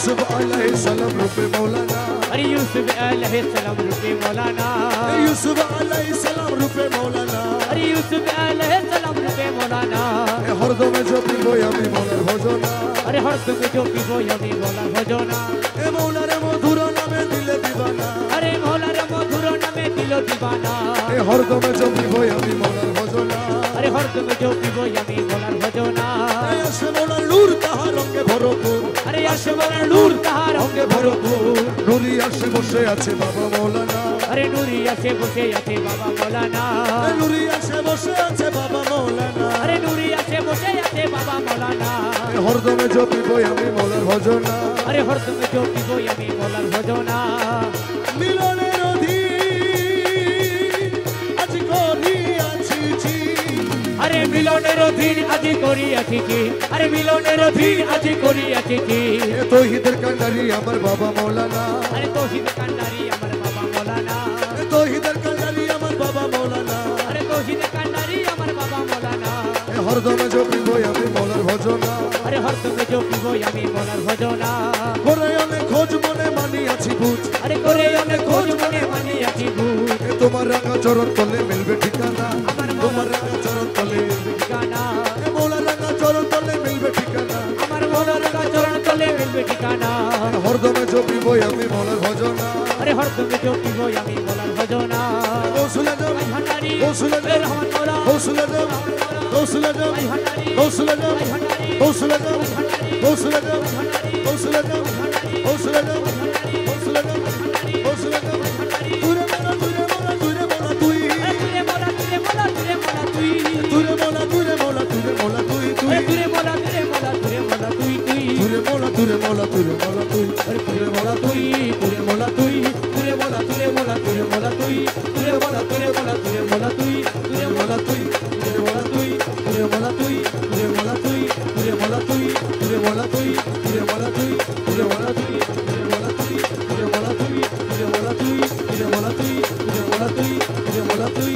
ইউসুফ আলাইহিস সালাম রূপে মৌলানা अरे यूसुफ अलैहिस्सलाम रूपे मौलाना ইউসুফ আলাইহিস সালাম রূপে মৌলানা अरे यूसुफ अलैहिस्सलाम रूपे मौलाना হরদমে জপিব আমি মৌলার ভজনা अरे हर तुम जो पीबो यमी मौला भजना এ মৌলার মধুর নামে দিলে দিবানা अरे मौला रे मधुर नामे दिलो दीवाना এ হরদমে জপিব আমি মৌলার ভজনা अरे हर तुम जो पीबो यमी मौला भजना এ আসে মৌলার নূর তাহার রঙে ভরপুর अरे आसमान नूर ताहार होंगे भरपूर নুরি আসে বসে আছে বাবা মৌলানা अरे नूरी आसे बसे आते बाबा मौलाना এ নুরি আসে বসে আছে বাবা মৌলানা अरे नूरी आसे बसे आते बाबा मौलाना এ হরদমে জপিব আমি মৌলার ভজনা अरे हर तुम जो पीबो यमी मौला भजना মিলনের অধীন আজ করিয়াছি জি अरे मिलনের অধীন আজি করিয়াছি কি अरे মিলনের অধীন আজি করিয়াছি কি এ তৌহিদের কান্ডারি আমার বাবা মৌলানা अरे तौहीद কান্ডারি আমার বাবা মৌলানা এ তৌহিদের কান্ডারি আমার বাবা মৌলানা अरे तौहीद কান্ডারি আমার বাবা মৌলানা এ হরদমে জপিব আমি মৌলার ভজনা अरे हर तुम जो पीबो यमी मौलाর ভজনা করে অনেক খোঁজ মনে মানিয়াছি বুঝ अरे করে অনেক খোঁজ মনে মানিয়াছি ভূত এ তোমার রাঙা চরণ তলে মিলবে ঠিকানা আমার তোমার রাঙা চরণ তলে ঠিকানা এ মৌলার রাঙা চরণ তলে মিলবে ঠিকানা আমার মৌলার চরণ তলে মিলবে ঠিকানা হরদমে জপিব আমি মৌলার ভজনা अरे हर तुम जो पीबो यमी मौलाর ভজনা গৌসুলে যাও আই ভান্ডারি গৌসুলে এ যাও রহমান মৌলা গৌসুলে যাও গৌসুলে যাও আই ভান্ডারি গৌসুলে যাও আই ভান্ডারি গৌসুলে যাও গৌসুলে যাও ভান্ডারি গৌসুলে যাও গৌসুলে যাও গৌসুলে যাও গৌসুলে যাও তুরে মোলা তুই তুরে মৌলা তুই তুরে মোলা তুরে মোলা তুই তুরে মৌলা তুরে মৌলা তুই তুরে মোলা তুরে মোলা তুরে মোলা তুই अरे तुरे मौला तुई तुरे मौला तुई तुरे मौला तुरे मौला तुरे मौला तुई तुरे मौला तुरे मौला तुरे मौला तुई तुरे मौला तुई तुरे मौला तुई तुरे मौला तुई तुरे मौला तुई तुरे मौला तुई तुरे मौला तुई तुरे मौला तुई तुरे मौला तुई तुरे मौला तुई तुरे मौला तुई तुरे मौला तुई तुरे मौला तुई तुरे मौला तुई तुरे मौला तुई